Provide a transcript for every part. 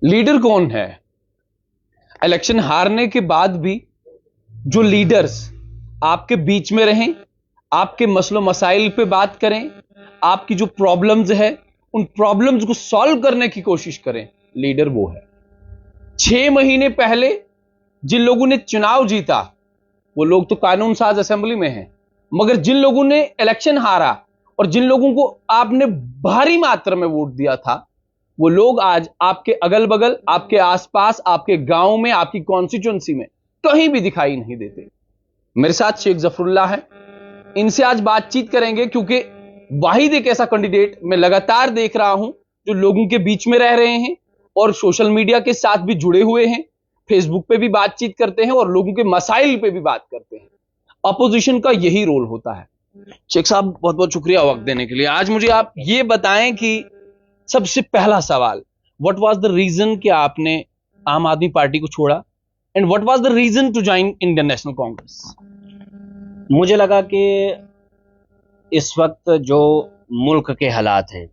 Leader कौन है? Election हारने के बाद भी जो लीडर्स आपके बीच में रहें, आपके मसलों मसाइल पे बात करें, आपकी जो प्रॉब्लम्स है उन प्रॉब्लम्स को सॉल्व करने की कोशिश करें, लीडर वो है। 6 महीने पहले जिन लोगों ने चुनाव जीता वो लोग तो कानून साज असेंबली में हैं, मगर जिन लोगों ने इलेक्शन हारा और जिन लोगों को आपने भारी मात्रा में वोट दिया था, वो लोग आज आपके अगल बगल, आपके आसपास, आपके गांव में, आपकी कॉन्स्टिट्यूंसी में कहीं भी दिखाई नहीं देते। मेरे साथ शेख जफरुल्लाह है, इनसे आज बातचीत करेंगे क्योंकि वाहिद एक ऐसा कैंडिडेट मैं लगातार देख रहा हूं जो लोगों के बीच में रह रहे हैं और सोशल मीडिया के साथ भी जुड़े हुए हैं, फेसबुक पे भी बातचीत करते हैं और लोगों के मसाइल पे भी बात करते हैं। अपोजिशन का यही रोल होता है। शेख साहब, बहुत बहुत शुक्रिया वक्त देने के लिए। आज मुझे आप ये बताएं कि सबसे पहला सवाल, व्हाट वाज द रीजन कि आपने आम आदमी पार्टी को छोड़ा and what was the reason to join Indian National Congress? मुझे लगा कि इस वक्त जो मुल्क के हालात हैं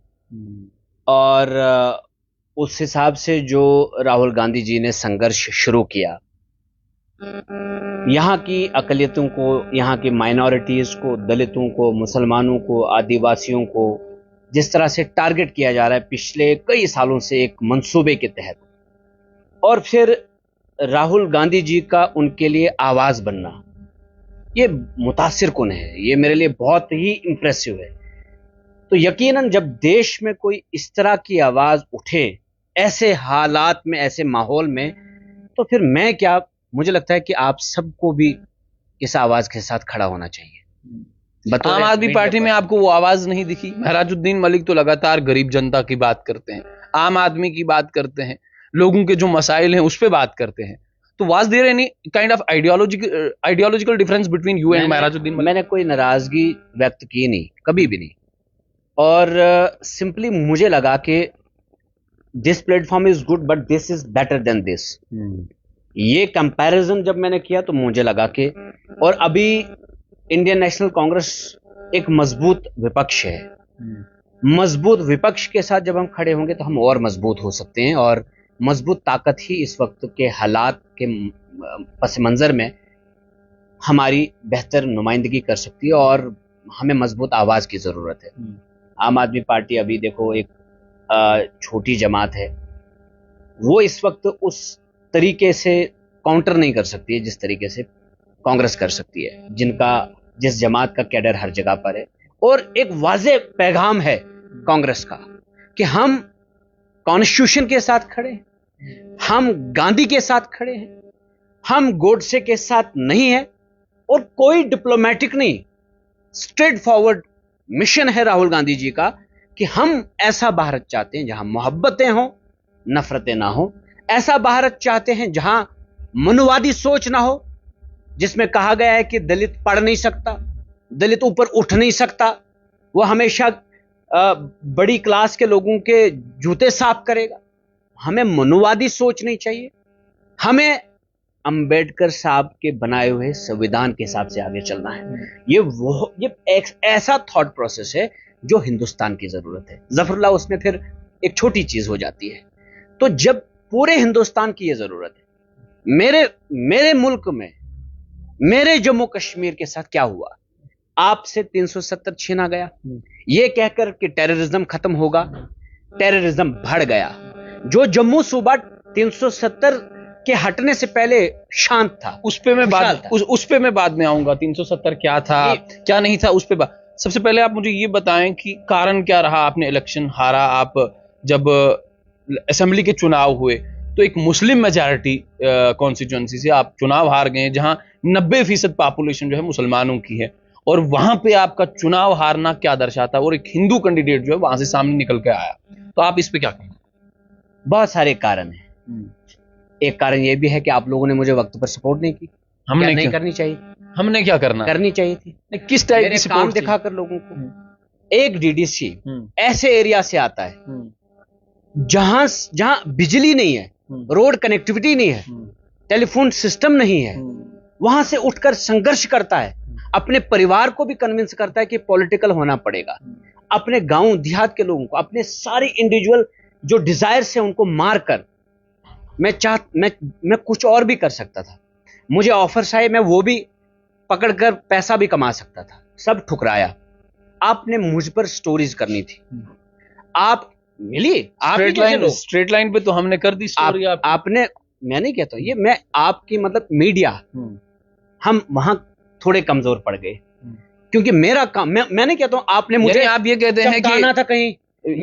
और उस हिसाब से जो राहुल गांधी जी ने संघर्ष शुरू किया, यहाँ की अकलियतों को, यहाँ की माइनॉरिटीज़ को, दलितों को, मुसलमानों को, आदिवासियों को जिस तरह से टारगेट किया जा रहा है पिछले कई सालों से एक मंसूबे के तहत, और फिर राहुल गांधी जी का उनके लिए आवाज़ बनना, ये मुतासिर कुन है, ये मेरे लिए बहुत ही इम्प्रेसिव है। तो यकीनन जब देश में कोई इस तरह की आवाज़ उठे ऐसे हालात में, ऐसे माहौल में, तो फिर मैं क्या, मुझे लगता है कि आप सबको भी इस आवाज़ के साथ खड़ा होना चाहिए। आम आदमी पार्टी में आपको वो आवाज़ नहीं दिखी? महराजुद्दीन मलिक तो लगातार गरीब जनता की बात करते हैं, आम आदमी की बात करते हैं, लोगों के जो मसाइल हैं उस पर बात करते हैं। तो was there any kind of ideological difference between you and Mehrajuddin Malik? मैंने कोई नाराजगी व्यक्त की नहीं, कभी भी नहीं, और सिंपली मुझे लगा कि this platform is good but this is better than this. ये कंपैरिजन जब मैंने किया तो मुझे लगा कि, और अभी इंडियन नेशनल कांग्रेस एक मजबूत विपक्ष है, मजबूत विपक्ष के साथ जब हम खड़े होंगे तो हम और मजबूत हो सकते हैं, और मजबूत ताकत ही इस वक्त के हालात के पस मंज़र में हमारी बेहतर नुमाइंदगी कर सकती है, और हमें मजबूत आवाज़ की ज़रूरत है। आम आदमी पार्टी अभी देखो एक छोटी जमात है, वो इस वक्त उस तरीके से काउंटर नहीं कर सकती है जिस तरीके से कांग्रेस कर सकती है, जिस जमात का कैडर हर जगह पर है। और एक वाज़ेह पैगाम है कांग्रेस का कि हम कॉन्स्टिट्यूशन के साथ खड़े हैं, हम गांधी के साथ खड़े हैं, हम गोडसे के साथ नहीं है, और कोई डिप्लोमेटिक नहीं, स्ट्रेट फॉरवर्ड मिशन है राहुल गांधी जी का कि हम ऐसा भारत चाहते हैं जहां मोहब्बतें हों, नफरतें ना हो। ऐसा भारत चाहते हैं जहां मनुवादी सोच ना हो, जिसमें कहा गया है कि दलित पढ़ नहीं सकता, दलित ऊपर उठ नहीं सकता, वो हमेशा बड़ी क्लास के लोगों के जूते साफ करेगा। हमें मनुवादी सोच नहीं चाहिए, हमें अंबेडकर साहब के बनाए हुए संविधान के हिसाब से आगे चलना है। ये एक ऐसा थॉट प्रोसेस है जो हिंदुस्तान की जरूरत है। जफरुल्लाह, उसमें फिर एक छोटी चीज हो जाती है। तो जब पूरे हिंदुस्तान की ये जरूरत है, मेरे मुल्क में, मेरे जम्मू कश्मीर के साथ क्या हुआ, आपसे 370 छीना गया, ये कहकर कि टेररिज्म खत्म होगा, टेररिज्म बढ़ गया। जो जम्मू सूबा 370 के हटने से पहले शांत था, उस पे मैं बाद में आऊंगा। 370 क्या था क्या नहीं था, उस पे सबसे पहले आप मुझे ये बताएं कि कारण क्या रहा, आपने इलेक्शन हारा। आप जब असेंबली के चुनाव हुए तो एक मुस्लिम मेजॉरिटी कॉन्स्टिट्यूएंसी से आप चुनाव हार गए, जहां 90% पॉपुलेशन जो है मुसलमानों की है, और वहां पे आपका चुनाव हारना क्या दर्शाता है, और एक हिंदू कैंडिडेट जो है वहां से सामने निकल के आया। तो आप इस पे क्या कहेंगे? बहुत सारे कारण हैं। एक कारण यह भी है कि आप लोगों ने मुझे वक्त पर सपोर्ट नहीं की। हमने नहीं करनी चाहिए, हमने क्या करनी चाहिए थी। किस टाइप की काम दिखाकर लोगों को। एक डीडीसी ऐसे एरिया से आता है जहां बिजली नहीं है, रोड कनेक्टिविटी नहीं है, टेलीफोन सिस्टम नहीं है, वहां से उठकर संघर्ष करता है, अपने परिवार को भी कन्विंस करता है कि पॉलिटिकल होना पड़ेगा, अपने गांव देहात के लोगों को, अपने सारे इंडिविजुअल जो डिजायर्स है उनको मारकर मैं कुछ और भी कर सकता था, मुझे ऑफर्स आए, मैं वो भी पकड़कर पैसा भी कमा सकता था, सब ठुकराया। आपने मुझ पर स्टोरीज करनी थी, आप मिली, स्ट्रेट लाइन पे तो हमने कर दी स्टोरी। आपने, मैं नहीं कहता ये, मैं आपकी मतलब मीडिया, हम वहां थोड़े कमजोर पड़ गए, क्योंकि मेरा काम, मैं नहीं कहता हूं आपने मुझे, आप ये कहते हैं कि था कहीं,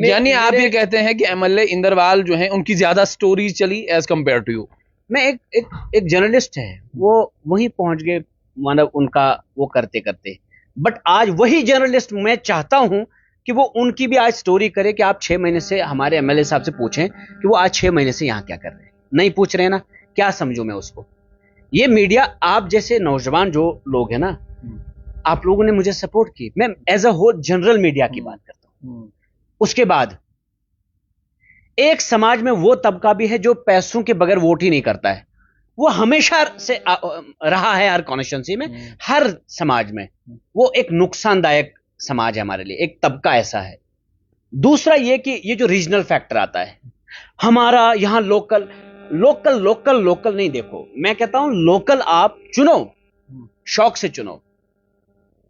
यानी आप ये कहते हैं कि एमएलए इंदरवाल जो है उनकी ज्यादा स्टोरीज चली एज कंपेयर टू यू। मैं एक जर्नलिस्ट है, वो वहीं पहुंच गए, मतलब उनका वो करते करते, बट आज वही जर्नलिस्ट मैं चाहता हूं कि वो उनकी भी आज स्टोरी करे कि आप 6 महीने से, हमारे एमएलए साहब से पूछें कि वो आज 6 महीने से यहां क्या कर रहे हैं। नहीं पूछ रहे ना, क्या समझू मैं उसको? ये मीडिया, आप जैसे नौजवान जो लोग हैं ना, आप लोगों ने मुझे सपोर्ट की, मैं as a whole general media की बात करता हूं। उसके बाद एक समाज में वो तबका भी है जो पैसों के बगैर वोट ही नहीं करता है, वो हमेशा से रहा है हर कॉन्स्टिट्यूंसी में, हर समाज में। वो एक नुकसानदायक समाज है हमारे लिए, एक तबका ऐसा है। दूसरा ये कि ये जो रीजनल फैक्टर आता है, हमारा यहां लोकल लोकल लोकल लोकल नहीं, देखो मैं कहता हूं लोकल आप चुनो, शौक से चुनो,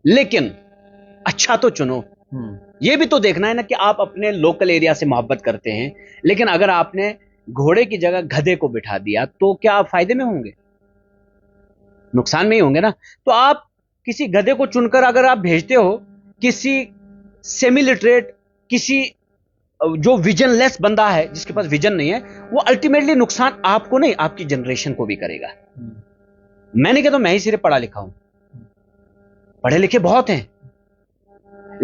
लेकिन अच्छा तो चुनो। ये भी तो देखना है ना कि आप अपने लोकल एरिया से मोहब्बत करते हैं, लेकिन अगर आपने घोड़े की जगह गधे को बिठा दिया तो क्या आप फायदे में होंगे? नुकसान में ही होंगे ना। तो आप किसी गधे को चुनकर अगर आप भेजते हो किसी सेमी लिटरेट, किसी जो विजनलेस बंदा है, जिसके पास विजन नहीं है, वो अल्टीमेटली नुकसान आपको नहीं, आपकी जनरेशन को भी करेगा। मैं नहीं कहता मैं ही सिर्फ पढ़ा लिखा हूं, पढ़े लिखे बहुत हैं,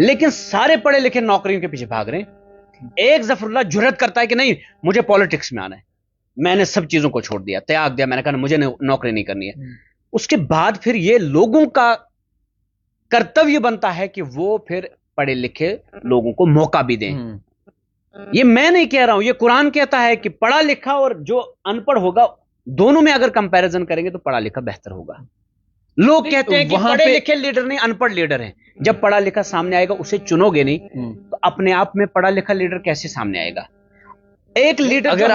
लेकिन सारे पढ़े लिखे नौकरियों के पीछे भाग रहे हैं। एक जफरुल्लाह जुर्रत करता है कि नहीं मुझे पॉलिटिक्स में आना है, मैंने सब चीजों को छोड़ दिया, त्याग दिया, मैंने कहा मुझे नौकरी नहीं करनी है। उसके बाद फिर ये लोगों का कर्तव्य बनता है कि वो फिर पढ़े लिखे लोगों को मौका भी दें। ये मैं नहीं कह रहा हूं, ये कुरान कहता है कि पढ़ा लिखा और जो अनपढ़ होगा, दोनों में अगर कंपैरिजन करेंगे तो पढ़ा लिखा बेहतर होगा। लोग कहते हैं कि पढ़े लिखे लीडर नहीं, अनपढ़ लीडर हैं। जब पढ़ा लिखा सामने आएगा, उसे चुनोगे नहीं, तो अपने आप में पढ़ा लिखा लीडर कैसे सामने आएगा? एक लीडर, अगर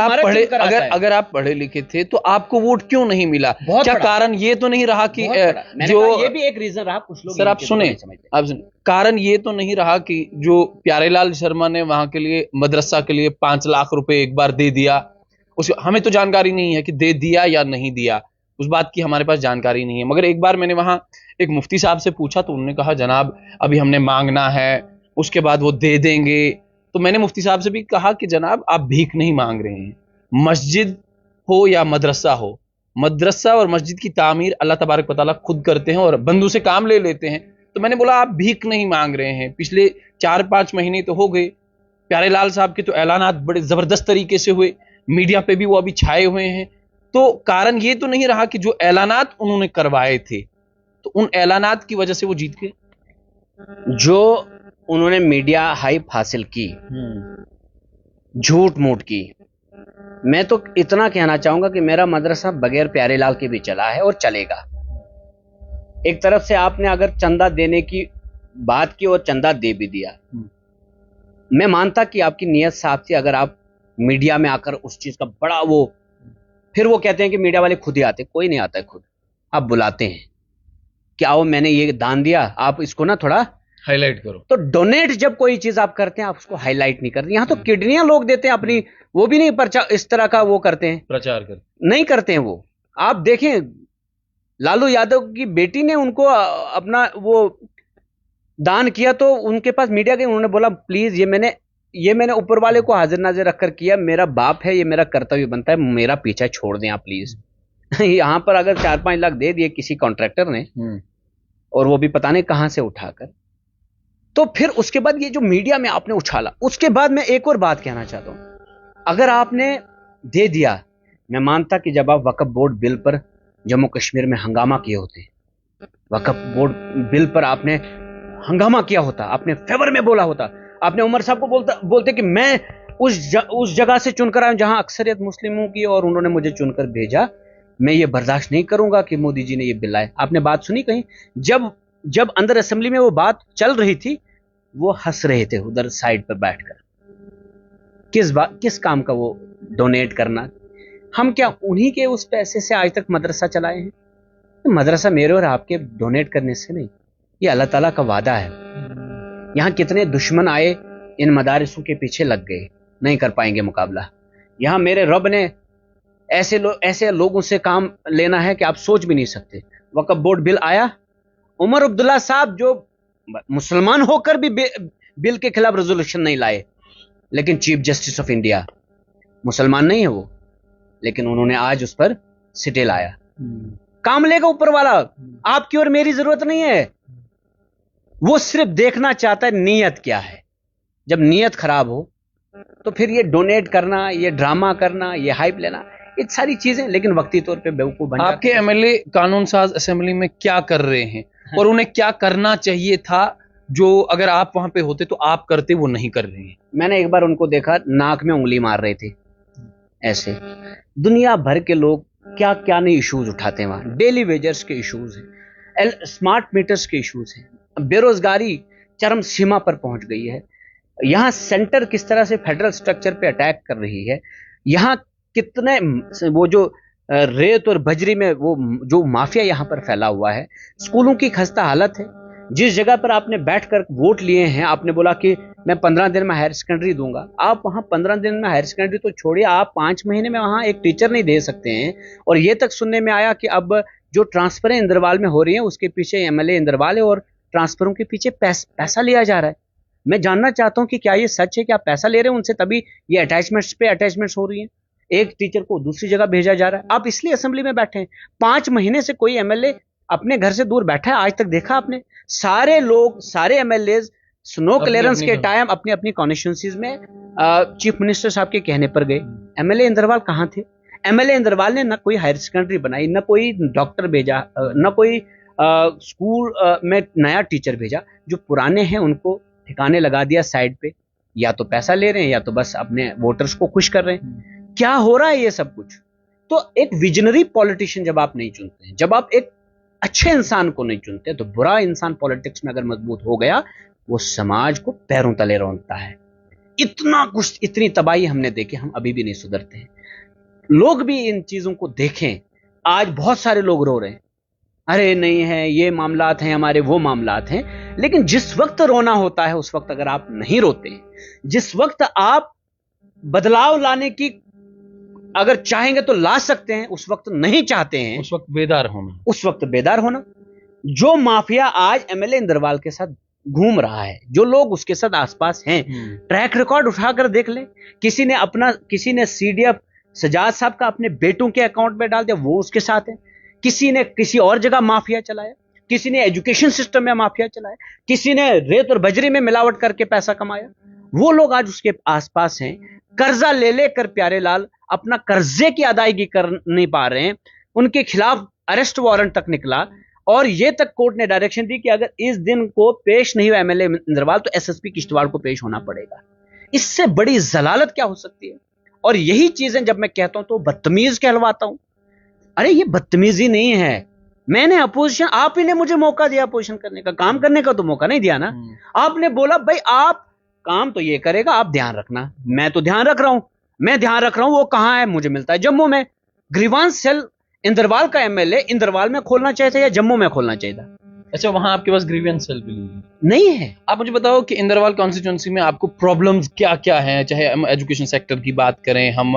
आप पढ़े लिखे थे तो आपको वोट क्यों नहीं मिला? क्या कारण ये तो नहीं रहा कि जो ये भी एक रीजन रहा, कुछ लोग, सर आप सुने, कारण ये तो नहीं रहा कि जो प्यारेलाल शर्मा ने वहां के लिए मदरसा के लिए 5 लाख रुपए एक बार दे दिया, उस हमें तो जानकारी नहीं है कि दे दिया या नहीं दिया, उस बात की हमारे पास जानकारी नहीं है। मगर एक बार मैंने वहां एक मुफ्ती साहब से पूछा तो उन्होंने कहा जनाब अभी हमने मांगना है, उसके बाद वो दे देंगे। तो मैंने मुफ्ती साहब से भी कहा कि जनाब आप भीख नहीं मांग रहे हैं, मस्जिद हो या मदरसा हो, मदरसा और मस्जिद की तामीर अल्लाह तबारक व तआला खुद करते हैं और बंदों से काम ले लेते हैं। तो मैंने बोला आप भीख नहीं मांग रहे हैं। पिछले 4-5 महीने तो हो गए, प्यारेलाल साहब के तो ऐलानात बड़े जबरदस्त तरीके से हुए, मीडिया पे भी वो अभी छाए हुए हैं। तो कारण ये तो नहीं रहा कि जो ऐलानात उन्होंने करवाए थे तो उन ऐलानात की वजह से वो जीत गए? जो उन्होंने मीडिया हाइप हासिल की, झूठ मूठ की, मैं तो इतना कहना चाहूंगा कि मेरा मदरसा बगैर प्यारेलाल के भी चला है और चलेगा। एक तरफ से आपने अगर चंदा देने की बात की और चंदा दे भी दिया, मैं मानता कि आपकी नीयत साफ थी। अगर आप मीडिया में आकर उस चीज का बड़ा वो, फिर वो कहते हैं कि मीडिया वाले खुद ही आते, कोई नहीं आता है खुद, आप बुलाते हैं कि आओ मैंने ये दान दिया, आप इसको ना थोड़ा हाईलाइट करो। तो डोनेट जब कोई चीज आप करते हैं, आप उसको हाईलाइट नहीं करते। यहां तो किडनियां लोग देते हैं अपनी, वो भी नहीं प्रचार इस तरह का वो करते हैं, प्रचार करते नहीं करते हैं वो। आप देखें लालू यादव की बेटी ने उनको अपना वो दान किया, तो उनके पास मीडिया गई, उन्होंने बोला प्लीज ये मैंने ऊपर वाले को हाजिर नाजिर रखकर किया, मेरा बाप है, ये मेरा कर्तव्य बनता है, मेरा पीछा छोड़ दें आप प्लीज। यहां पर अगर 4-5 लाख दे दिए किसी कॉन्ट्रैक्टर ने, और वो भी पता नहीं कहां से उठाकर, तो फिर उसके बाद ये जो मीडिया में आपने उछाला, उसके बाद मैं एक और बात कहना चाहता हूं। अगर आपने दे दिया, मैं मानता कि जब आप वक्फ बोर्ड बिल पर जम्मू कश्मीर में हंगामा किए होते, वक्फ बोर्ड बिल पर आपने हंगामा किया होता, आपने फेवर में बोला होता, आपने उमर साहब को बोलते कि मैं उस जगह से चुनकर आया जहां अक्सरियत मुस्लिमों की, और उन्होंने मुझे चुनकर भेजा, मैं ये बर्दाश्त नहीं करूंगा कि मोदी जी ने ये बिल लाए। आपने बात सुनी कहीं? जब अंदर असेंबली में वो बात चल रही थी, वो हंस रहे थे उधर साइड पर बैठकर। किस काम का वो डोनेट करना? हम क्या उन्हीं के उस पैसे से आज तक मदरसा चलाए हैं? तो मदरसा मेरे और आपके डोनेट करने से नहीं, ये अल्लाह ताला का वादा है। यहाँ कितने दुश्मन आए, इन मदारिसों के पीछे लग गए, नहीं कर पाएंगे मुकाबला। यहाँ मेरे रब ने ऐसे लोगों से काम लेना है कि आप सोच भी नहीं सकते। वक्फ बोर्ड बिल आया, उमर अब्दुल्ला साहब जो मुसलमान होकर भी बिल के खिलाफ रेजोल्यूशन नहीं लाए, लेकिन चीफ जस्टिस ऑफ इंडिया मुसलमान नहीं है वो, लेकिन उन्होंने आज उस पर सिटे लाया। काम लेगा ऊपर वाला, आपकी और मेरी जरूरत नहीं है। वो सिर्फ देखना चाहता है नीयत क्या है। जब नीयत खराब हो तो फिर ये डोनेट करना, ये ड्रामा करना, ये हाइप लेना, ये सारी चीजें लेकिन वक्ती तौर पे बेवकूफ बन जाते हैं। आपके एमएलए कानून साज असेंबली में क्या कर रहे हैं और उन्हें क्या करना चाहिए था जो अगर आप वहां पे होते तो आप करते, वो नहीं कर रहे हैं? मैंने एक बार उनको देखा, नाक में उंगली मार रहे थे ऐसे। दुनिया भर के लोग क्या क्या नहीं इश्यूज उठाते हैं वहां। डेली वेजर्स के इश्यूज हैं, स्मार्ट मीटर्स के इश्यूज हैं, बेरोजगारी चरम सीमा पर पहुंच गई है। यहाँ सेंटर किस तरह से फेडरल स्ट्रक्चर पे अटैक कर रही है। यहाँ कितने वो जो रेत और बजरी में वो जो माफिया यहाँ पर फैला हुआ है। स्कूलों की खस्ता हालत है। जिस जगह पर आपने बैठकर वोट लिए हैं, आपने बोला कि मैं 15 दिन में हायर सेकेंडरी दूंगा, आप वहां 15 दिन में हायर सेकेंडरी तो छोड़िए, आप 5 महीने में वहां एक टीचर नहीं दे सकते हैं। और ये तक सुनने में आया कि अब जो ट्रांसफरें इंदरवाल में हो रही हैं उसके पीछे एमएलए इंदरवाल है और ट्रांसफरों के पीछे पैसा लिया जा रहा है। मैं जानना चाहता हूं कि क्या ये सच है कि आप पैसा ले रहे हैं उनसे, तभी ये अटैचमेंट्स पे अटैचमेंट्स हो रही हैं। एक टीचर को दूसरी जगह भेजा जा रहा है। आप इसलिए असेंबली में बैठे हैं। 5 महीने से कोई एमएलए अपने घर से दूर बैठा है आज तक देखा आपने? सारे लोग, सारे एमएलए स्नो क्लियरेंस के टाइम अपनी अपनी कॉन्स्टिट्यूंसीज में चीफ मिनिस्टर साहब के कहने पर गए। एमएलए इंदरवाल कहाँ थे? एमएलए इंदरवाल ने न कोई हायर सेकेंडरी बनाई, न कोई डॉक्टर भेजा, न कोई स्कूल में नया टीचर भेजा। जो पुराने हैं उनको ठिकाने लगा दिया साइड पे। या तो पैसा ले रहे हैं या तो बस अपने वोटर्स को खुश कर रहे हैं। क्या हो रहा है ये सब कुछ? तो एक विजनरी पॉलिटिशियन जब आप नहीं चुनते हैं, जब आप एक अच्छे इंसान को नहीं चुनते, तो बुरा इंसान पॉलिटिक्स में अगर मजबूत हो गया, वो समाज को पैरों तले रौंदता है। इतना कुछ, इतनी तबाही हमने देखी, हम अभी भी नहीं सुधरते हैं। लोग भी इन चीजों को देखें। आज बहुत सारे लोग रो रहे हैं, अरे नहीं है, ये मामलात हैं हमारे, वो मामलात हैं। लेकिन जिस वक्त रोना होता है उस वक्त अगर आप नहीं रोते, जिस वक्त आप बदलाव लाने की अगर चाहेंगे तो ला सकते हैं, उस वक्त नहीं चाहते हैं, उस वक्त बेदार होना, उस वक्त बेदार होना। जो माफिया आज एमएलए इंदरवाल के साथ घूम रहा है, जो लोग उसके साथ आसपास हैं, ट्रैक रिकॉर्ड उठाकर देख ले। किसी ने सीडीएफ सजाद साहब का अपने बेटों के अकाउंट में डाल दिया, वो उसके साथ है। किसी ने किसी और जगह माफिया चलाया, किसी ने एजुकेशन सिस्टम में माफिया चलाया, किसी ने रेत और बजरी में मिलावट करके पैसा कमाया। वो लोग आज उसके आसपास हैं। कर्जा ले लेकर प्यारे लाल अपना कर्जे की अदायगी कर नहीं पा रहे हैं। उनके खिलाफ अरेस्ट वारंट तक निकला और ये तक कोर्ट ने डायरेक्शन दी कि अगर इस दिन को पेश नहीं हुआ एमएलए इंदरवाल, तो एसएसपी किश्तवाड़ को पेश होना पड़ेगा। इससे बड़ी जलालत क्या हो सकती है? और यही चीजें जब मैं कहता हूं तो बदतमीज कहलवाता हूं। अरे ये बदतमीजी नहीं है। मैंने अपोजिशन, आप ही ने मुझे मौका दिया अपोजिशन करने का, काम करने का तो मौका नहीं दिया ना। आपने बोला भाई आप काम तो ये करेगा, आप ध्यान रखना। मैं तो ध्यान रख रहा हूं, मैं ध्यान रख रहा हूं। वो कहां है? मुझे मिलता है जम्मू में। ग्रीवांस सेल इंदरवाल का एमएलए इंदरवाल में खोलना चाहिए था या जम्मू में खोलना चाहिए था? अच्छा, वहां आपके पास ग्रीवियंस सेल भी नहीं है। आप मुझे बताओ कि इंदरवाल कॉन्स्टिट्यूंसी में आपको प्रॉब्लम्स क्या क्या हैं? चाहे हम एजुकेशन सेक्टर की बात करें, हम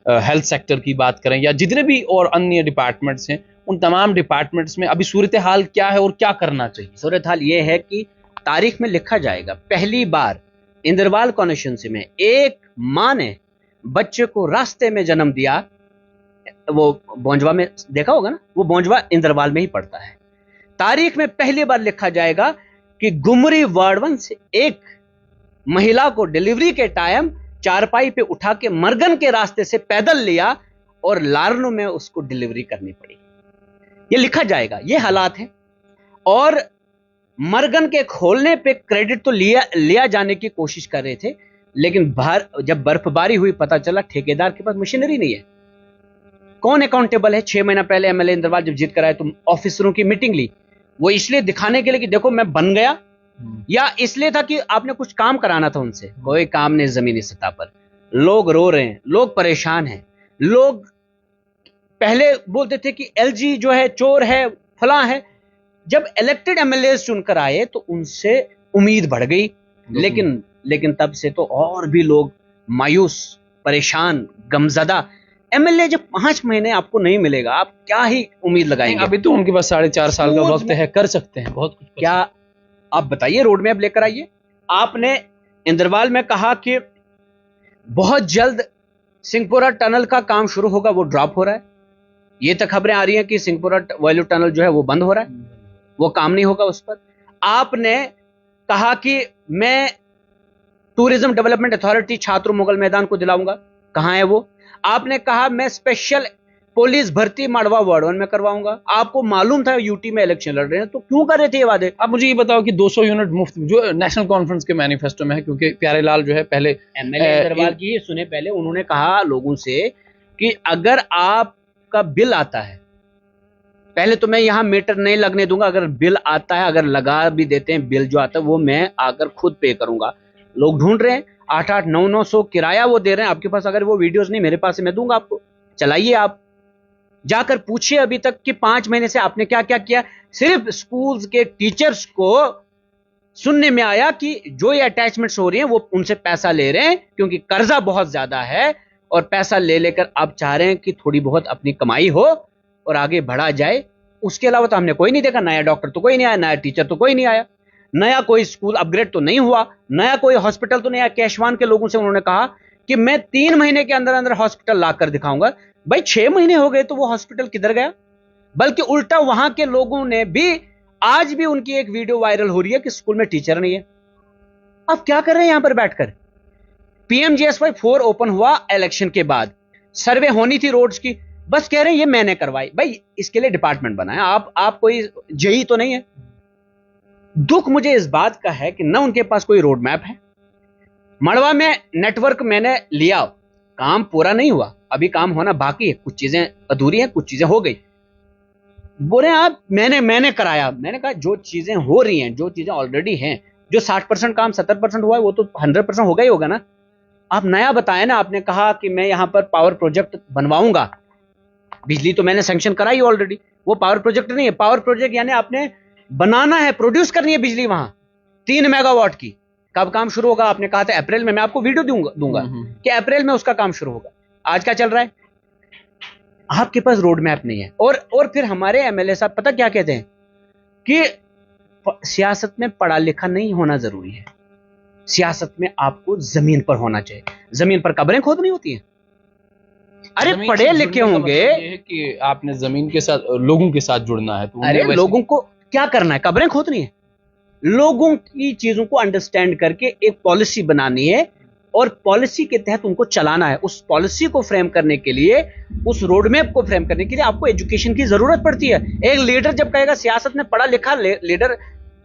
हेल्थ सेक्टर की बात करें, या जितने भी और अन्य डिपार्टमेंट्स हैं, उन तमाम डिपार्टमेंट्स में अभी सूरत हाल क्या है और क्या करना चाहिए? सूरत हाल ये है कि तारीख में लिखा जाएगा, पहली बार इंदरवाल कॉन्स्टिट्यूंसी में एक मां ने बच्चे को रास्ते में जन्म दिया। वो बोंजवा में देखा होगा ना, वो बोंजवा इंदरवाल में ही पड़ता है। तारीख में पहली बार लिखा जाएगा कि गुमरी वार्ड 1 से एक महिला को डिलीवरी के टाइम चारपाई पे उठा के मरगन के रास्ते से पैदल लिया और लारनू में उसको डिलीवरी करनी पड़ी। ये लिखा जाएगा, ये हालात हैं। और मरगन के खोलने पे क्रेडिट तो लिया जाने की कोशिश कर रहे थे, लेकिन जब बर्फबारी हुई पता चला ठेकेदार के पास मशीनरी नहीं है। कौन अकाउंटेबल है? 6 महीना पहले एमएलए इंदरवाल जब जीत कर आए तो ऑफिसरों की मीटिंग ली। वो इसलिए दिखाने के लिए कि देखो मैं बन गया, या इसलिए था कि आपने कुछ काम कराना था उनसे? कोई काम नहीं। जमीनी सतह पर लोग रो रहे हैं, लोग परेशान हैं, लोग पहले बोलते थे कि एलजी जो है चोर है, फलां है। जब इलेक्टेड एमएलए चुनकर आए तो उनसे उम्मीद बढ़ गई, लेकिन तब से तो और भी लोग मायूस, परेशान, गमजदा। एमएलए जब 5 महीने आपको नहीं मिलेगा, आप क्या ही उम्मीद लगाएंगे? अभी तो उनके पास 4.5 साल का वक्त है, कर सकते हैं बहुत कुछ। क्या आप बताइए, रोड मैप लेकर आइए। आपने इंद्रवाल में कहा कि बहुत जल्द सिंहपुरा टनल का काम शुरू होगा, वो ड्रॉप हो रहा है। ये तक खबरें आ रही हैं कि सिंहपुरा वैल्यू टनल जो है वो बंद हो रहा है, वो काम नहीं होगा उस पर। आपने कहा कि मैं टूरिज्म डेवलपमेंट अथॉरिटी छात्रों मुगल मैदान को दिलाऊंगा, कहां है वो? आपने कहा मैं स्पेशल पुलिस भर्ती माड़वा वार्ड 1 में करवाऊंगा। आपको मालूम था यूटी में इलेक्शन लड़ रहे हैं, तो क्यों कर रहे थे ये वादे? आप मुझे ये बताओ कि 200 यूनिट मुफ्त जो नेशनल कॉन्फ्रेंस के मैनिफेस्टो में है, क्योंकि प्यारेलाल जो है पहले एमएलए इंद्रवाल की सुने, पहले उन्होंने कहा लोगों से कि अगर आपका बिल आता है, पहले तो मैं यहां मीटर नहीं लगने दूंगा, अगर बिल आता है, अगर लगा भी देते हैं बिल जो आता है वो मैं आकर खुद पे करूंगा। लोग ढूंढ रहे हैं, 8-8, 9-900 किराया वो दे रहे हैं। आपके पास अगर वो वीडियोस नहीं, मेरे पास है, मैं दूंगा आपको, चलाइए। आप जाकर पूछिए अभी तक कि 5 महीने से आपने क्या क्या किया। सिर्फ स्कूल्स के टीचर्स को सुनने में आया कि जो ये अटैचमेंट्स हो रही हैं वो उनसे पैसा ले रहे हैं, क्योंकि कर्जा बहुत ज्यादा है और पैसा ले लेकर आप चाह रहे हैं कि थोड़ी बहुत अपनी कमाई हो और आगे बढ़ा जाए। उसके अलावा तो हमने कोई नहीं देखा। नया डॉक्टर तो कोई नहीं आया, नया टीचर तो कोई नहीं आया, नया कोई स्कूल अपग्रेड तो नहीं हुआ, नया कोई हॉस्पिटल तो नहीं आया। कैशवान के लोगों से उन्होंने कहा कि मैं 3 महीने के अंदर अंदर हॉस्पिटल लाकर दिखाऊंगा। भाई 6 महीने हो गए तो वो हॉस्पिटल किधर गया? बल्कि उल्टा वहां के लोगों ने भी, आज भी उनकी एक वीडियो वायरल हो रही है कि स्कूल में टीचर नहीं है। अब क्या कर रहे हैं यहां पर बैठकर? पीएमजीएसवाई 4 ओपन हुआ इलेक्शन के बाद, सर्वे होनी थी रोड्स की, बस कह रहे हैं ये मैंने करवाई। भाई इसके लिए डिपार्टमेंट बनाया, आप कोई जेई तो नहीं है। दुख मुझे इस बात का है कि न उनके पास कोई रोड मैप है। मड़वा में नेटवर्क मैंने लिया, काम पूरा नहीं हुआ, अभी काम होना बाकी है, कुछ चीजें अधूरी हैं, कुछ चीजें हो गई। बोले आप मैंने कराया। मैंने कहा जो चीजें हो रही हैं, जो चीजें ऑलरेडी हैं, जो 60% काम 70% हुआ है, वो तो 100% होगा ही होगा ना। आप नया बताए ना, आपने कहा कि मैं यहां पर पावर प्रोजेक्ट बनवाऊंगा। बिजली तो मैंने सैंक्शन कराई ऑलरेडी, वो पावर प्रोजेक्ट नहीं है। पावर प्रोजेक्ट यानी आपने बनाना है, प्रोड्यूस करनी है बिजली वहां 3 मेगावाट की। कब काम शुरू होगा? आपने कहा था अप्रैल में, मैं आपको वीडियो दूंगा कि अप्रैल में उसका काम शुरू होगा। आज क्या चल रहा है? आपके पास रोड मैप नहीं है। और फिर हमारे एमएलए साहब पता क्या कहते हैं कि सियासत में पढ़ा लिखा नहीं होना जरूरी है, सियासत में आपको जमीन पर होना चाहिए। जमीन पर कब्रें खोदनी होती हैं। अरे पढ़े लिखे होंगे कि आपने जमीन के साथ, लोगों के साथ जुड़ना है, तो अरे लोगों को क्या करना है? कब्रें खोदनी है। लोगों की चीजों को अंडरस्टैंड करके एक पॉलिसी बनानी है और पॉलिसी के तहत उनको चलाना है। उस पॉलिसी को फ्रेम करने के लिए, उस रोड मैप को फ्रेम करने के लिए आपको एजुकेशन की जरूरत पड़ती है। एक लीडर जब कहेगा सियासत में पढ़ा लिखा लीडर,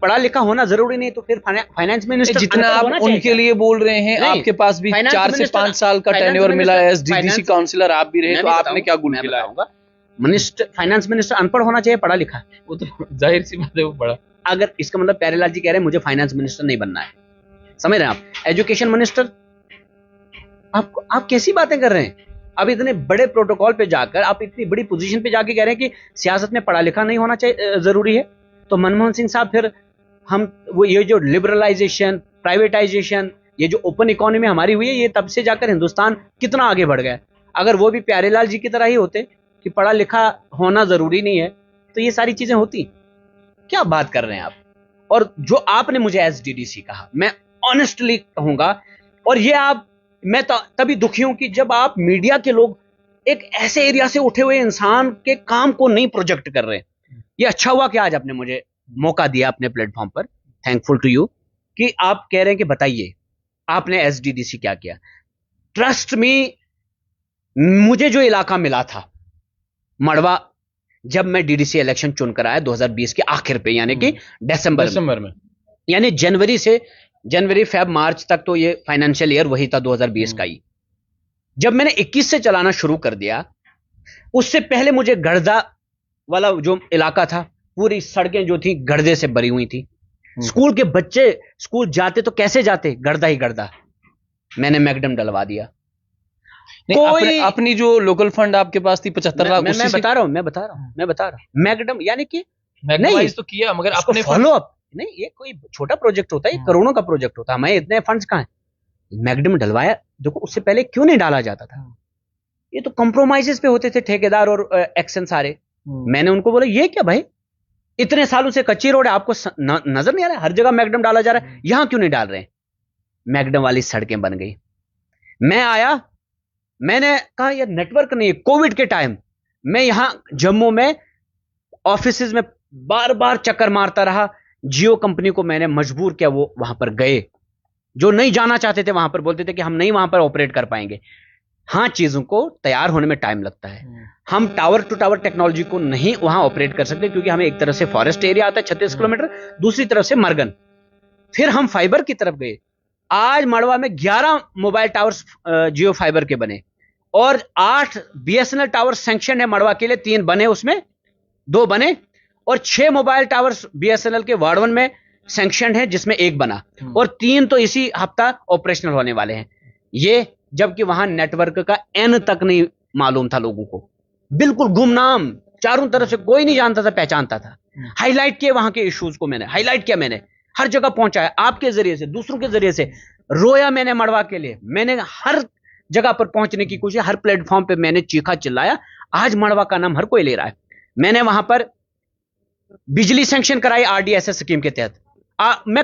पढ़ा लिखा होना जरूरी नहीं, तो फिर फाइनेंस मिनिस्टर जितना आप उनके लिए बोल रहे हैं, आपके पास भी 4 से 5 साल का टेन्योर मिला है, एसडीडीसी काउंसिलर आप भी रहे, तो आपने क्या गुण खिलाया? मिनिस्टर, फाइनेंस मिनिस्टर अनपढ़ होना चाहिए, पढ़ा लिखा? वो तो जाहिर सी बात है, वो पढ़ा। अगर इसका मतलब प्यारेलाल जी कह रहे हैं मुझे फाइनेंस मिनिस्टर नहीं बनना है, समझ रहे हैं आप? एजुकेशन मिनिस्टर, आप कैसी बातें कर रहे हैं? आप इतने बड़े प्रोटोकॉल पे जाकर, आप इतनी बड़ी पोजीशन पे जाके कह रहे हैं कि सियासत में पढ़ा लिखा नहीं होना चाहिए, जरूरी है। तो मनमोहन सिंह साहब, फिर हम वो ये जो लिबरलाइजेशन, प्राइवेटाइजेशन, ये जो ओपन इकोनॉमी हमारी हुई है, ये तब से जाकर हिंदुस्तान कितना आगे बढ़ गया। अगर वो भी प्यारेलाल जी की तरह ही होते कि पढ़ा लिखा होना जरूरी नहीं है, तो ये सारी चीजें होती। क्या बात कर रहे हैं आप? और जो आपने मुझे एसडीडीसी कहा, मैं ऑनेस्टली कहूंगा, और ये मैं तभी दुखी हूं कि जब आप मीडिया के लोग एक ऐसे एरिया से उठे हुए इंसान के काम को नहीं प्रोजेक्ट कर रहे हैं। ये अच्छा हुआ कि आज आपने मुझे मौका दिया अपने प्लेटफॉर्म पर, थैंकफुल टू यू, कि आप कह रहे हैं कि बताइए आपने एसडीडीसी क्या किया। ट्रस्ट मी, मुझे जो इलाका मिला था मड़वा, जब मैं डीडीसी इलेक्शन चुनकर आया 2020 के आखिर पे, यानी कि दिसंबर में, यानी जनवरी फेब मार्च तक तो ये फाइनेंशियल ईयर वही था 2020 का ही। जब मैंने 21 से चलाना शुरू कर दिया, उससे पहले मुझे गर्दा वाला जो इलाका था, पूरी सड़कें जो थी गर्दे से भरी हुई थी। स्कूल के बच्चे स्कूल जाते तो कैसे जाते? गर्दा ही गर्दा। मैंने मैकडम डलवा दिया। कोई अपनी जो लोकल फंड आपके पास थी 75 लाख, मैं बता रहा हूँ मैगडम, यानी कि मैग्नेटाइज तो किया, मगर अपने फॉलो अप नहीं, ये कोई छोटा प्रोजेक्ट होता है, ये करोड़ों का प्रोजेक्ट होता है, हमें इतने फंड्स कहाँ है। मैगडम डलवाया, देखो उससे पहले क्यों नहीं डाला जाता था, ये तो कॉम्प्रोमाइजेस पे होते थे ठेकेदार और एक्शन सारे। मैंने उनको बोला ये क्या भाई, इतने सालों से कच्ची रोड है, आपको नजर नहीं आ रहा है, हर जगह मैगडम डाला जा रहा है, यहां क्यों नहीं डाल रहे हैं। मैगडम वाली सड़कें बन गई। मैं आया, मैंने कहा यार नेटवर्क नहीं है। कोविड के टाइम मैं यहां जम्मू में ऑफिस में बार बार चक्कर मारता रहा, जियो कंपनी को मैंने मजबूर किया, वो वहां पर गए, जो नहीं जाना चाहते थे वहां पर बोलते थे कि हम नहीं वहां पर ऑपरेट कर पाएंगे। हाँ, चीजों को तैयार होने में टाइम लगता है, हम टावर टू टावर टेक्नोलॉजी को नहीं वहां ऑपरेट कर सकते, क्योंकि हमें एक तरफ से फॉरेस्ट एरिया आता है 36 किलोमीटर, दूसरी तरफ से मरगन, फिर हम फाइबर की तरफ गए। आज मड़वा में 11 मोबाइल टावर्स जियो फाइबर के बने और 8 बीएसएनएल टावर सैंक्शन है मड़वा के लिए, 3 बने, उसमें 2 बने, और 6 मोबाइल टावर्स बीएसएनएल के वार्ड 1 में सैंक्शन है, जिसमें 1 बना, और 3 तो इसी हफ्ता ऑपरेशनल होने वाले हैं। ये जबकि वहां नेटवर्क का एन तक नहीं मालूम था लोगों को, बिल्कुल गुमनाम, चारों तरफ से कोई नहीं जानता था, पहचानता था। हाईलाइट किए वहां के इश्यूज को, मैंने हाईलाइट किया, मैंने हर जगह पहुंचाया, आपके जरिए से, दूसरों के जरिए से रोया मैंने मड़वा के लिए, मैंने हर जगह पर पहुंचने की कोशिश, हर प्लेटफॉर्म पे मैंने चीखा चिल्लाया। आज मड़वा का नाम हर कोई ले रहा है। मैंने वहां पर बिजली सैंक्शन कराई आरडीएसएस स्कीम के तहत। मैं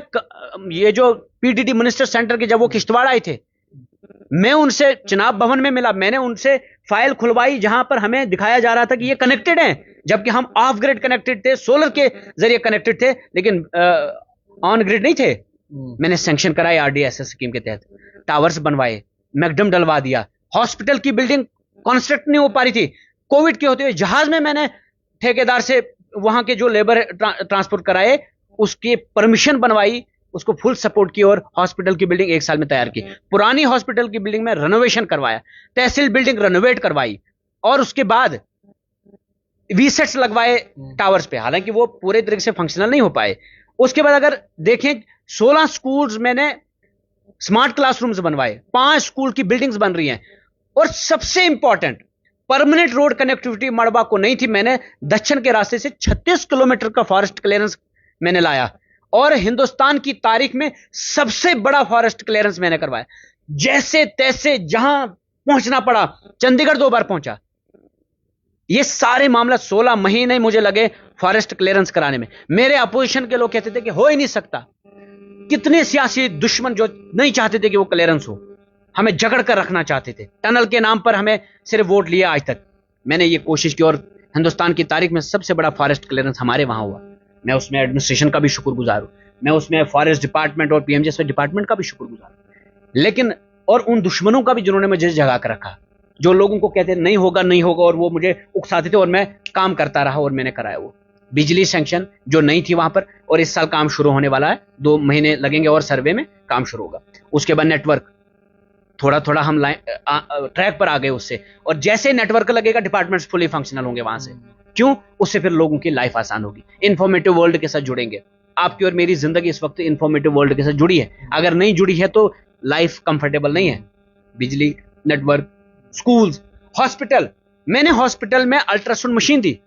ये जो पीडीडी मिनिस्टर सेंटर के जब वो किश्तवाड़ आए थे, मैं उनसे चुनाव भवन में मिला, मैंने उनसे फाइल खुलवाई जहां पर हमें दिखाया जा रहा था कि ये कनेक्टेड हैं, जबकि हम ऑफ ग्रिड कनेक्टेड थे, सोलर के जरिए कनेक्टेड थे, लेकिन ऑन ग्रिड नहीं थे। मैंने सैंक्शन कराई आरडीएसएस स्कीम के तहत, टावर्स बनवाए, मैगडम डलवा दिया, हॉस्पिटल की बिल्डिंग कंस्ट्रक्ट नहीं हो पा रही थी, कोविड के होते हुए जहाज में मैंने ठेकेदार से वहां के जो लेबर ट्रांसपोर्ट कराए, उसकी परमिशन बनवाई, उसको फुल सपोर्ट की, और हॉस्पिटल की बिल्डिंग 1 साल में तैयार की। पुरानी हॉस्पिटल की बिल्डिंग में रेनोवेशन करवाया, तहसील बिल्डिंग रेनोवेट करवाई, और उसके बाद वीसेट्स लगवाए टावर्स पे, हालांकि वो पूरे तरीके से फंक्शनल नहीं हो पाए। उसके बाद अगर देखें 16 स्कूल्स मैंने स्मार्ट क्लासरूम्स बनवाए, 5 स्कूल की बिल्डिंग्स बन रही हैं, और सबसे इंपॉर्टेंट परमानेंट रोड कनेक्टिविटी मड़वा को नहीं थी, मैंने दक्षिण के रास्ते से 36 किलोमीटर का फॉरेस्ट क्लियरेंस मैंने लाया, और हिंदुस्तान की तारीख में सबसे बड़ा फॉरेस्ट क्लियरेंस मैंने करवाया। जैसे तैसे जहां पहुंचना पड़ा, चंडीगढ़ 2 बार पहुंचा। ये सारे मामला 16 महीने मुझे लगे फॉरेस्ट क्लियरेंस कराने में। मेरे अपोजिशन के लोग कहते थे कि हो ही नहीं सकता, कितने सियासी दुश्मन जो नहीं चाहते थे कि वो क्लियरेंस हो, हमें जकड़ कर रखना चाहते थे, टनल के नाम पर हमें सिर्फ वोट लिया। आज तक मैंने ये कोशिश की, और हिंदुस्तान की तारीख में सबसे बड़ा फॉरेस्ट क्लियरेंस हमारे वहां हुआ। मैं उसमें एडमिनिस्ट्रेशन का भी शुक्रगुजार हूं, मैं उसमें फॉरेस्ट डिपार्टमेंट और पीएमजीएसवाई डिपार्टमेंट का भी शुक्रगुजार हूं, लेकिन और उन दुश्मनों का भी जिन्होंने मुझे जगा कर रखा, जो लोगों को कहते नहीं होगा नहीं होगा, और वो मुझे उकसाते थे, और मैं काम करता रहा, और मैंने कराया वो बिजली सैंक्शन जो नहीं थी वहां पर, और इस साल काम शुरू होने वाला है, 2 महीने लगेंगे और सर्वे में काम शुरू होगा। उसके बाद नेटवर्क, थोड़ा थोड़ा हम ट्रैक पर आ गए उससे, और जैसे नेटवर्क लगेगा डिपार्टमेंट्स फुली फंक्शनल होंगे वहां से। क्यों? उससे फिर लोगों की लाइफ आसान होगी, इंफॉर्मेटिव वर्ल्ड के साथ जुड़ेंगे। आपकी और मेरी जिंदगी इस वक्त इंफॉर्मेटिव वर्ल्ड के साथ जुड़ी है, अगर नहीं जुड़ी है तो लाइफ कंफर्टेबल नहीं है। बिजली, नेटवर्क, स्कूल्स, हॉस्पिटल, मैंने हॉस्पिटल में अल्ट्रासाउंड मशीन दी,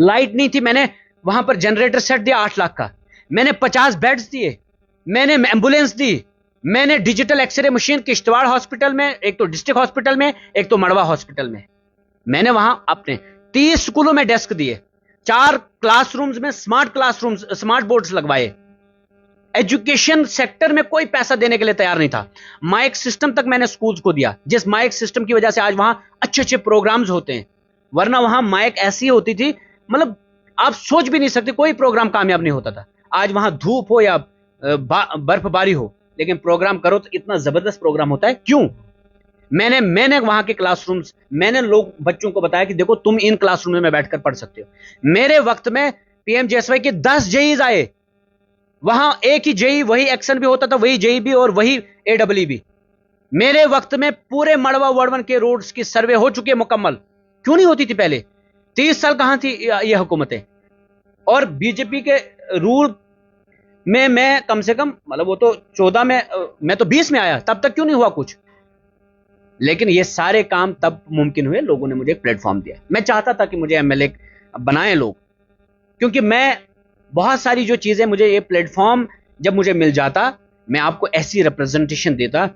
लाइट नहीं थी, मैंने वहां पर जनरेटर सेट दिया 8 लाख का, मैंने 50 बेड्स दिए, मैंने एम्बुलेंस दी, मैंने digital x-ray machine Kishtwar hospital में, एक तो डिस्ट्रिक्ट हॉस्पिटल में, एक तो मड़वा हॉस्पिटल में, मैंने वहां अपने 30 स्कूलों में डेस्क दिए, 4 क्लासरूम्स में स्मार्ट क्लासरूम्स, स्मार्ट बोर्ड्स लगवाए। एजुकेशन सेक्टर में कोई पैसा देने के लिए तैयार नहीं था। माइक सिस्टम तक मैंने स्कूल्स को दिया, जिस माइक सिस्टम की वजह से आज वहां अच्छे अच्छे प्रोग्राम्स होते हैं, वरना वहां माइक ऐसी होती थी, मतलब आप सोच भी नहीं सकते, कोई प्रोग्राम कामयाब नहीं होता था। आज वहां धूप हो या बर्फबारी हो, लेकिन प्रोग्राम करो तो इतना जबरदस्त प्रोग्राम होता है। क्यों? मैंने वहां के क्लासरूम्स, मैंने लोग बच्चों को बताया कि देखो तुम इन क्लासरूम में बैठकर पढ़ सकते हो। मेरे वक्त में पीएमजीएसवाई के 10 जेईज आए, वहां एक ही जेई, वही एक्शन भी होता था, वही जेई भी और वही एडब्ल्यू भी। मेरे वक्त में पूरे मड़वा वार्ड 1 के रोड्स की सर्वे हो चुकी है मुकम्मल। क्यों नहीं होती थी पहले? 30 साल कहां थी ये हुकूमतें? और बीजेपी के रूल में मैं कम से कम, मतलब वो तो 14 में, मैं तो 20 में आया, तब तक क्यों नहीं हुआ कुछ? लेकिन ये सारे काम तब मुमकिन हुए, लोगों ने मुझे एक प्लेटफॉर्म दिया। मैं चाहता था कि मुझे एमएलए बनाए लोग, क्योंकि मैं बहुत सारी जो चीजें, मुझे ये प्लेटफॉर्म जब मुझे मिल जाता, मैं आपको ऐसी रिप्रेजेंटेशन देता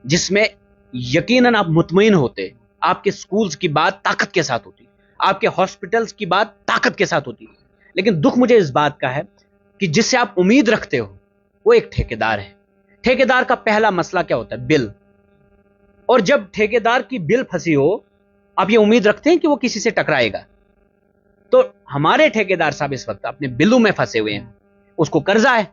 जिसमें यकीनन आप मुतमईन होते। आपके स्कूल्स की बात ताकत के साथ होती, आपके हॉस्पिटल्स की बात ताकत के साथ होती। लेकिन दुख मुझे इस बात का है कि जिससे आप उम्मीद रखते हो वो एक ठेकेदार है। ठेकेदार का पहला मसला क्या होता है? बिल। और जब ठेकेदार की बिल फंसी हो, आप ये उम्मीद रखते हैं कि वो किसी से टकराएगा। तो हमारे ठेकेदार साहब इस वक्त अपने बिलों में फंसे हुए हैं। उसको कर्जा है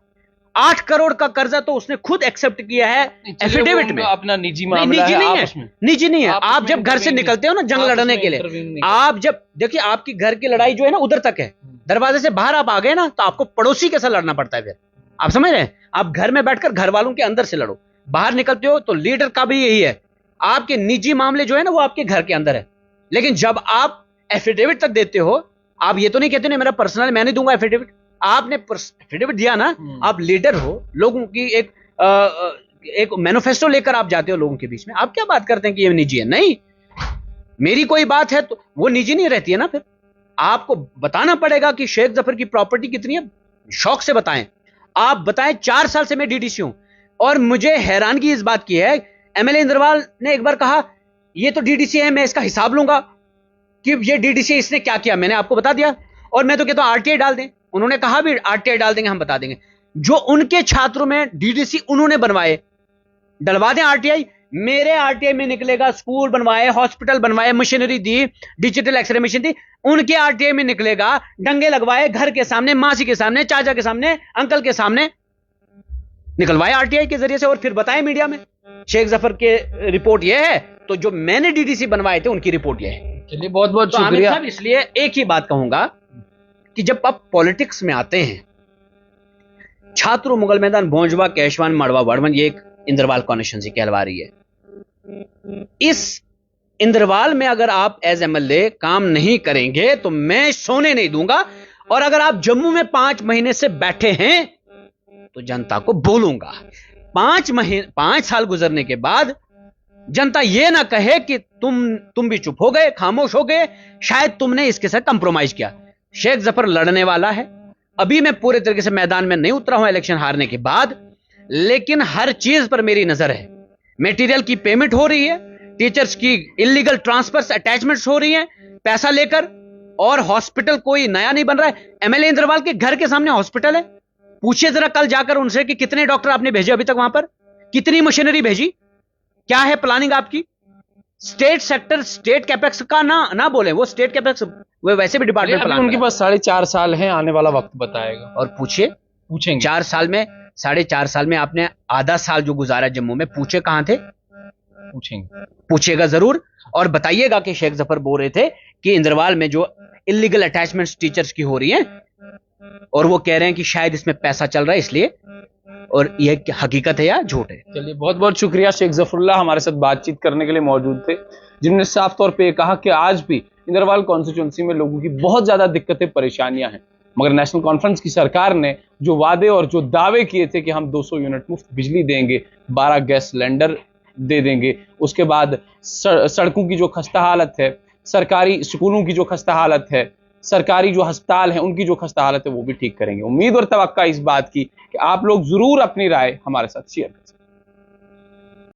8 करोड़ का कर्जा, तो उसने खुद एक्सेप्ट किया है एफिडेविट में। अपना निजी मामला है, नहीं आपस है, में निजी नहीं है। आप जब घर से निकलते हो ना जंग लड़ने के लिए, आप जब देखिए आपकी घर की लड़ाई जो है ना उधर तक है, दरवाजे से बाहर आप आ गए ना तो आपको पड़ोसी के साथ लड़ना पड़ता है। फिर आप समझ रहे हैं, आप घर में बैठकर घर वालों के अंदर से लड़ो, बाहर निकलते हो तो लीडर का भी यही है। आपके निजी मामले जो है ना वो आपके घर के अंदर है। लेकिन जब आप एफिडेविट तक देते हो, आप ये तो नहीं कहते ना मेरा पर्सनल मैं नहीं दूंगा एफिडेविट। आपने एफिडेविट दिया ना, आप लीडर हो, लोगों की एक मैनिफेस्टो लेकर आप जाते हो लोगों के बीच में। आप क्या बात करते हैं कि ये निजी है? नहीं, मेरी कोई बात है तो वो निजी नहीं रहती है ना। फिर आपको बताना पड़ेगा कि शेख जफर की प्रॉपर्टी कितनी है, शौक से बताएं। आप बताएं, 4 साल से मैं डीडीसी हूं और मुझे हैरानगी इस बात की है, एमएलए इंद्रवाल ने एक बार कहा ये तो डीडीसी है, मैं इसका हिसाब लूंगा कि ये डीडीसी इसने क्या किया। मैंने आपको बता दिया, और मैं तो कहता हूं आरटीआई डाल दें। उन्होंने कहा भी आरटीआई डाल देंगे, हम बता देंगे। जो उनके छात्रों में डीडीसी उन्होंने बनवाए, डलवा दें आरटीआई। मेरे आरटीआई में निकलेगा स्कूल बनवाए, हॉस्पिटल बनवाए, मशीनरी दी, डिजिटल एक्सरे मशीन दी। उनके आरटीआई में निकलेगा डंगे लगवाए, घर के सामने, मासी के सामने, चाचा के सामने, अंकल के सामने निकलवाए आरटीआई के जरिए से, और फिर बताएं मीडिया में शेख जफर के रिपोर्ट यह है, तो जो मैंने डीडीसी बनवाए थे उनकी रिपोर्ट यह है। चलिए बहुत बहुत तो शुक्रिया। इसलिए एक ही बात कहूंगा कि जब आप पॉलिटिक्स में आते हैं, छात्र मुगल मैदान, भोंजवा, कैशवान, मड़वा, वड़वन, ये एक इंद्रवाल कॉन्स्टिट्यूंसी कहलवा रही है। इस इंद्रवाल में अगर आप एज एमएलए काम नहीं करेंगे तो मैं सोने नहीं दूंगा। और अगर आप जम्मू में 5 महीने से बैठे हैं तो जनता को बोलूंगा। 5 साल गुजरने के बाद जनता यह ना कहे कि तुम भी चुप हो गए, खामोश हो गए, शायद तुमने इसके साथ कंप्रोमाइज किया। शेख जफर लड़ने वाला है। अभी मैं पूरे तरीके से मैदान में नहीं उतरा हूं इलेक्शन हारने के बाद, लेकिन हर चीज पर मेरी नजर है। मटेरियल की पेमेंट हो रही है, टीचर्स की इलीगल ट्रांसफर्स, अटैचमेंट्स हो रही हैं पैसा लेकर, और हॉस्पिटल कोई नया नहीं बन रहा है। एमएलए इंद्रवाल के घर के सामने हॉस्पिटल है। पूछिए जरा कल जाकर उनसे कि कितने डॉक्टर आपने भेजे अभी तक वहां पर, कितनी मशीनरी भेजी, क्या है प्लानिंग आपकी। स्टेट सेक्टर, स्टेट कैपेक्स का ना बोले, वो स्टेट कैपेक्स वो वैसे भी डिपार्टमेंट अभी उनके पास 4.5 साल है, आने वाला वक्त बताएगा। और पूछेंगे 4 साल में, 4.5 साल में आपने आधा साल जो गुजारा जम्मू में, पूछे कहां थे? पूछेगा जरूर। और बताइएगा कि शेख जफर बोल रहे थे कि इंद्रवाल में जो इलीगल अटैचमेंट्स टीचर्स की हो रही हैं, और वो कह रहे हैं कि शायद इसमें पैसा चल रहा है इसलिए, और यह हकीकत है या झूठ है। चलिए बहुत बहुत शुक्रिया। शेख जफरुल्लाह हमारे साथ बातचीत करने के लिए मौजूद थे, जिन्होंने साफ तौर पे कहा कि आज भी इंद्रवाल कॉन्स्टिट्यूंसी में लोगों की बहुत ज्यादा दिक्कतें, परेशानियां हैं, मगर नेशनल कॉन्फ्रेंस की सरकार ने जो वादे और जो दावे किए थे कि हम 200 यूनिट मुफ्त बिजली देंगे, 12 गैस सिलेंडर दे देंगे, उसके बाद सड़कों की जो खस्ता हालत है, सरकारी स्कूलों की जो खस्ता हालत है, सरकारी जो अस्पताल हैं उनकी जो खस्ता हालत है, वो भी ठीक करेंगे। उम्मीद और तवक्का इस बात की कि आप लोग जरूर अपनी राय हमारे साथ शेयर करें।